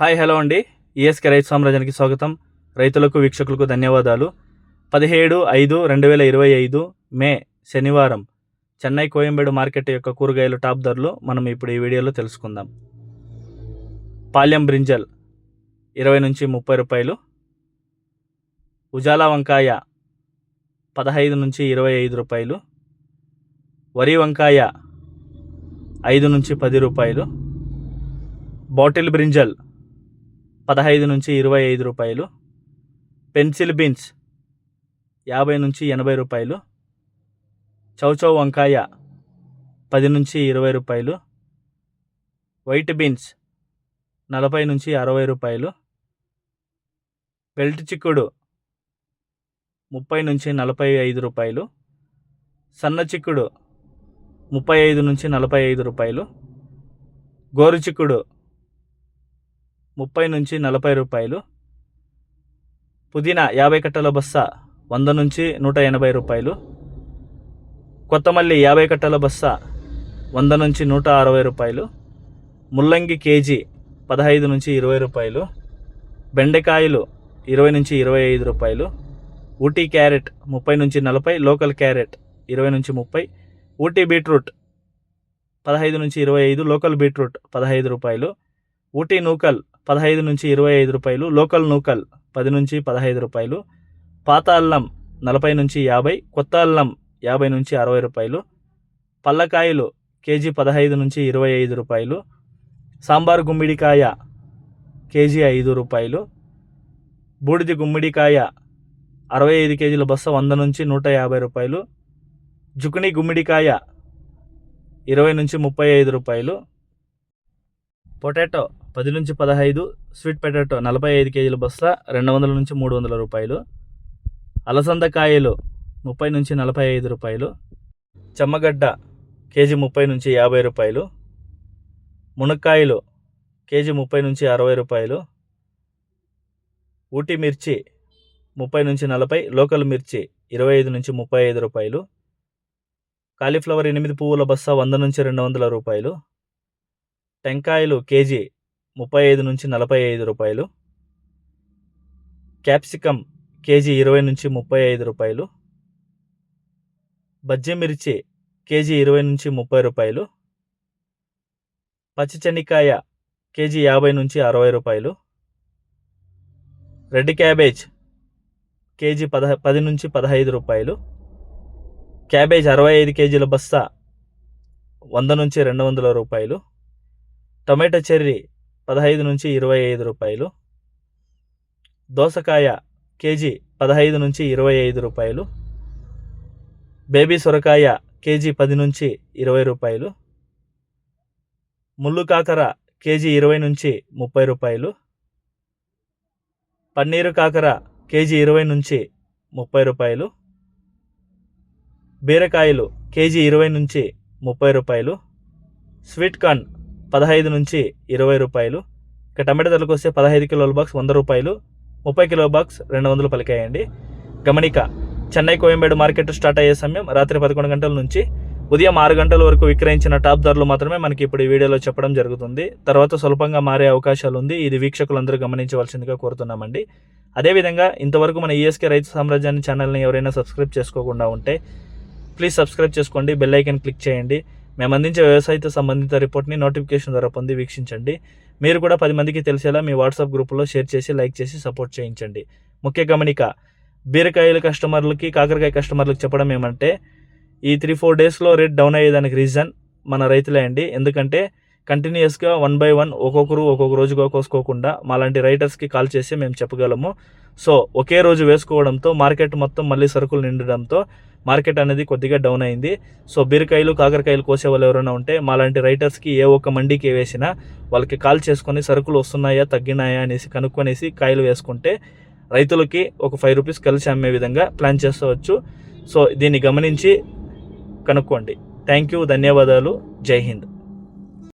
Hi hello అండి. ESK రైతు సామ్రాజ్యానికి స్వాగతం. రైతులకు వీక్షకులకు ధన్యవాదాలు. 17/5/2025 మే శనివారం చెన్నై కోయంబేడు మార్కెట్ యొక్క కూరగాయలు టాప్ ధరలు మనం ఇప్పుడు ఈ వీడియోలో తెలుసుకుందాం. పాల్యం బ్రింజల్ 20 నుంచి 30 రూపాయలు, ఉజాలా వంకాయ 15 నుంచి 25 రూపాయలు, వరి వంకాయ 5 నుంచి 10 రూపాయలు, బాటిల్ బ్రింజల్ 15 నుంచి 25 రూపాయలు, పెన్సిల్ బీన్స్ 50 నుంచి 80 రూపాయలు, చౌచౌ వంకాయ 10 నుంచి 20 రూపాయలు, వైట్ బీన్స్ 40 నుంచి 60 రూపాయలు, బెల్ట్ చిక్కుడు 30 నుంచి 45 రూపాయలు, సన్న చిక్కుడు 35 నుంచి 45 రూపాయలు, గోరు చిక్కుడు 30 నుంచి 40 రూపాయలు, పుదీనా 50 కట్టల బస్తా 100 నుంచి 180 రూపాయలు, కొత్తమల్లి 50 కట్టల బస్తా 100 నుంచి 160 రూపాయలు, ముల్లంగి కేజీ 15 నుంచి 20 రూపాయలు, బెండకాయలు 20 నుంచి 25 రూపాయలు, ఊటీ క్యారెట్ 30 నుంచి 40, లోకల్ క్యారెట్ 20 నుంచి 30, ఊటీ బీట్రూట్ 15 నుంచి 25, లోకల్ బీట్రూట్ 15 రూపాయలు, ఊటీ నూకల్ 15 నుంచి 25 రూపాయలు, లోకల్ నూకల్ 10 నుంచి 15 రూపాయలు, పాత అల్లం 40 నుంచి 50, కొత్త అల్లం 50 నుంచి 60 రూపాయలు, పల్లకాయలు కేజీ 15 నుంచి 25 రూపాయలు, సాంబార్ గుమ్మిడికాయ కేజీ 5 రూపాయలు, బూడిది గుమ్మిడికాయ 65 కేజీల బస్తా 100 నుంచి 150 రూపాయలు, జుకుని గుమ్మిడికాయ 20 నుంచి 35 రూపాయలు, పొటాటో 10 నుంచి 15, స్వీట్ పొటాటో 45 కేజీల బస్తా 200 నుంచి 300 రూపాయలు, అలసందకాయలు 30 నుంచి 45 రూపాయలు, చెమ్మగడ్డ కేజీ 30 నుంచి 50 రూపాయలు, మునక్కాయలు కేజీ 30 నుంచి 60 రూపాయలు, ఊటీ మిర్చి 30 నుంచి 40, లోకల్ మిర్చి 25 నుంచి 35 రూపాయలు, కాలీఫ్లవర్ 8 పువ్వుల బస్తా 100 నుంచి 200 రూపాయలు, టెంకాయలు కేజీ 35 నుంచి 45 రూపాయలు, క్యాప్సికమ్ కేజీ 20 నుంచి 35 రూపాయలు, బజ్జీ మిర్చి కేజీ 20 నుంచి 30 రూపాయలు, పచ్చిచెనిక్కాయ కేజీ 50 నుంచి 60 రూపాయలు, రెడ్ క్యాబేజ్ కేజీ 10 నుంచి 15 రూపాయలు, క్యాబేజ్ 65 కేజీల బస్తా 100 నుంచి 200 రూపాయలు, టొమాటో చెర్రీ 15 నుంచి 25 రూపాయలు, దోసకాయ కేజీ 15 నుంచి 25 రూపాయలు, బేబీ సొరకాయ కేజీ 10 నుంచి 20 రూపాయలు, ముళ్ళు కాకర కేజీ 20 నుంచి 30 రూపాయలు, పన్నీరు కాకర కేజీ 20 నుంచి 30 రూపాయలు, బీరకాయలు కేజీ 20 నుంచి 30 రూపాయలు, స్వీట్ కార్న్ 15 నుంచి 20 రూపాయలు. ఇక టమాటా ధరలకు వస్తే 15 కిలోల బాక్స్ 100 రూపాయలు, 30 కిలో బాక్స్ 200 పలికాయండి. గమనిక, చెన్నై కోయంబేడు మార్కెట్ స్టార్ట్ అయ్యే సమయం రాత్రి 11 గంటల నుంచి ఉదయం 6 గంటల వరకు విక్రయించిన టాప్ ధరలు మాత్రమే మనకి ఇప్పుడు ఈ వీడియోలో చెప్పడం జరుగుతుంది. తర్వాత స్వల్పంగా మారే అవకాశాలు ఉంది. ఇది వీక్షకులందరూ గమనించవలసిందిగా కోరుతున్నామండి. అదేవిధంగా ఇంతవరకు మన ఈఎస్కే రైతు సామ్రాజ్యాన్ని ఛానల్ని ఎవరైనా సబ్స్క్రైబ్ చేసుకోకుండా ఉంటే ప్లీజ్ సబ్స్క్రైబ్ చేసుకోండి, బెల్ ఐకాన్ క్లిక్ చేయండి. మేము అందించే వ్యవసాయతో సంబంధిత రిపోర్ట్ని నోటిఫికేషన్ ద్వారా పొంది వీక్షించండి. మీరు కూడా 10 మందికి తెలిసేలా మీ వాట్సాప్ గ్రూపులో షేర్ చేసి లైక్ చేసి సపోర్ట్ చేయించండి. ముఖ్య గమనిక, బీరకాయల కస్టమర్లకి కాకరకాయ కస్టమర్లకు చెప్పడం ఏమంటే ఈ 3-4 డేస్లో రేట్ డౌన్ అయ్యేదానికి రీజన్ మన రైతులే అండి. ఎందుకంటే కంటిన్యూస్గా 1 by 1 ఒక్కొక్క రోజుగా కోసుకోకుండా మాలాంటి రైటర్స్కి కాల్ చేసి మేము చెప్పగలము. సో ఒకే రోజు వేసుకోవడంతో మార్కెట్ మొత్తం మళ్ళీ సరుకులు నిండడంతో మార్కెట్ అనేది కొద్దిగా డౌన్ అయింది. సో బీరకాయలు కాకరకాయలు కోసే వాళ్ళు ఎవరైనా ఉంటే మాలాంటి రైటర్స్కి ఏ ఒక్క మండీకి వేసినా వాళ్ళకి కాల్ చేసుకొని సరుకులు వస్తున్నాయా తగ్గినాయా అనేసి కనుక్కొనేసి కాయలు వేసుకుంటే రైతులకి ఒక 5 రూపీస్ కలిసి అమ్మే విధంగా ప్లాన్ చేసుకోవచ్చు. సో దీన్ని గమనించి కనుక్కోండి. థ్యాంక్ యూ, ధన్యవాదాలు, జై హింద్.